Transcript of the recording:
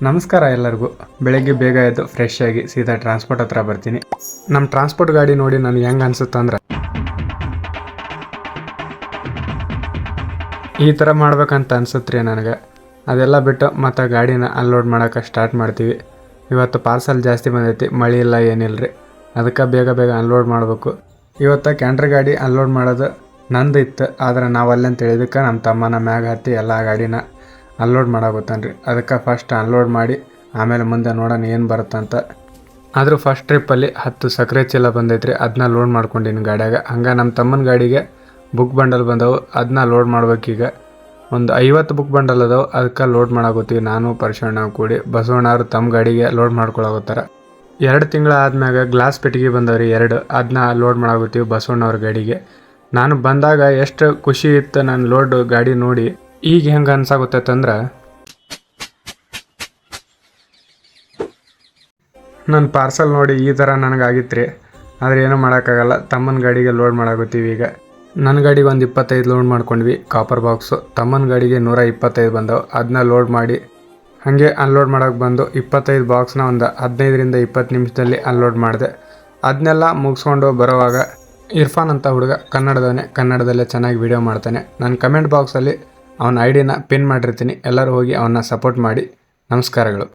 ನಮಸ್ಕಾರ ಎಲ್ಲರಿಗೂ. ಬೆಳಗ್ಗೆ ಬೇಗ ಎದ್ದು ಫ್ರೆಶ್ ಆಗಿ ಸೀದಾ ಟ್ರಾನ್ಸ್ಪೋರ್ಟ್ ಹತ್ರ ಬರ್ತೀನಿ. ನಮ್ಮ ಟ್ರಾನ್ಸ್ಪೋರ್ಟ್ ಗಾಡಿ ನೋಡಿ ನನಗೆ ಹೆಂಗೆ ಅನಿಸುತ್ತೆ ಅಂದ್ರೆ, ಈ ಥರ ಮಾಡ್ಬೇಕಂತ ಅನ್ಸುತ್ತೆ ರೀ ನನಗೆ. ಅದೆಲ್ಲ ಬಿಟ್ಟು ಮತ್ತು ಗಾಡಿನ ಅನ್ಲೋಡ್ ಮಾಡೋಕೆ ಸ್ಟಾರ್ಟ್ ಮಾಡ್ತೀವಿ. ಇವತ್ತು ಪಾರ್ಸಲ್ ಜಾಸ್ತಿ ಬಂದೈತಿ, ಮಳೆ ಇಲ್ಲ ಏನಿಲ್ಲ ರೀ, ಅದಕ್ಕೆ ಬೇಗ ಅನ್ಲೋಡ್ ಮಾಡಬೇಕು. ಇವತ್ತು ಕ್ಯಾಂಟ್ರ್ ಗಾಡಿ ಅನ್ಲೋಡ್ ಮಾಡೋದು ನಂದು ಇತ್ತು, ಆದರೆ ನಾವು ಅಲ್ಲಂತ ಹೇಳಿದಕ್ಕೆ ನಮ್ಮ ತಮ್ಮನ ಮ್ಯಾಗ ಹತ್ತಿ ಎಲ್ಲ ಗಾಡಿನ ಅನ್ಲೋಡ್ ಮಾಡಾಗುತ್ತಾನೆ ರೀ. ಅದಕ್ಕೆ ಫಸ್ಟ್ ಅನ್ಲೋಡ್ ಮಾಡಿ ಆಮೇಲೆ ಮುಂದೆ ನೋಡೋಣ ಏನು ಬರುತ್ತಂತ. ಆದರೂ ಫಸ್ಟ್ ಟ್ರಿಪ್ಪಲ್ಲಿ 10 ಸಕ್ಕರೆ ಚೀಲ ಬಂದೈತ್ರಿ, ಅದನ್ನ ಲೋಡ್ ಮಾಡ್ಕೊಂಡಿನಿ ಗಾಡಿಯಾಗ. ಹಂಗೆ ನಮ್ಮ ತಮ್ಮನ ಗಾಡಿಗೆ ಬುಕ್ ಬಂಡಲ್ ಬಂದವು, ಅದನ್ನ ಲೋಡ್ ಮಾಡ್ಬೇಕೀಗ. ಒಂದು 50 ಬುಕ್ ಬಂಡಲ್ ಅದಾವೆ, ಅದಕ್ಕೆ ಲೋಡ್ ಮಾಡಾಗುತ್ತೀವಿ. ನಾನು ಪರಶಣ್ಣ ಕೂಡಿ ಬಸವಣ್ಣವ್ರು ತಮ್ಮ ಗಾಡಿಗೆ ಲೋಡ್ ಮಾಡ್ಕೊಳಾಗುತ್ತಾರೆ. 2 ತಿಂಗಳ ಆದ್ಮ್ಯಾಗ ಗ್ಲಾಸ್ ಪೆಟ್ಟಿಗೆ ಬಂದವ್ರಿ 2, ಅದನ್ನ ಲೋಡ್ ಮಾಡಾಗುತ್ತೀವಿ ಬಸವಣ್ಣವ್ರ ಗಾಡಿಗೆ. ನಾನು ಬಂದಾಗ ಎಷ್ಟು ಖುಷಿ ಇತ್ತು ನನ್ನ ಲೋಡ್ ಗಾಡಿ ನೋಡಿ. ಈಗ ಹೆಂಗೆ ಅನ್ಸಾಗುತ್ತಂದ್ರೆ, ನನ್ನ ಪಾರ್ಸಲ್ ನೋಡಿ ಈ ಥರ ನನಗಾಗಿತ್ತು ರೀ. ಆದರೆ ಏನೂ ಮಾಡೋಕ್ಕಾಗಲ್ಲ, ತಮ್ಮನ ಗಾಡಿಗೆ ಲೋಡ್ ಮಾಡಾಗುತ್ತೀವಿ ಈಗ. ನನ್ನ ಗಾಡಿಗೆ ಒಂದು 25 ಲೋಡ್ ಮಾಡ್ಕೊಂಡ್ವಿ ಕಾಪರ್ ಬಾಕ್ಸು. ತಮ್ಮನ ಗಾಡಿಗೆ 125 ಬಂದವು, ಅದನ್ನ ಲೋಡ್ ಮಾಡಿ ಹಾಗೆ ಅನ್ಲೋಡ್ ಮಾಡೋಕೆ ಬಂದು 25 ಬಾಕ್ಸ್ನ ಒಂದು 15ರಿಂದ 20 ನಿಮಿಷದಲ್ಲಿ ಅನ್ಲೋಡ್ ಮಾಡಿದೆ. ಅದನ್ನೆಲ್ಲ ಮುಗಿಸ್ಕೊಂಡು ಬರೋವಾಗ ಇರ್ಫಾನ್ ಅಂತ ಹುಡುಗ ಕನ್ನಡದಲ್ಲೇ ಚೆನ್ನಾಗಿ ವಿಡಿಯೋ ಮಾಡ್ತಾನೆ. ನಾನು ಕಮೆಂಟ್ ಬಾಕ್ಸಲ್ಲಿ ಅವನ ಐಡಿನ ಪಿನ್ ಮಾಡಿರ್ತೀನಿ, ಎಲ್ಲರೂ ಹೋಗಿ ಅವನ್ನ ಸಪೋರ್ಟ್ ಮಾಡಿ. ನಮಸ್ಕಾರಗಳು.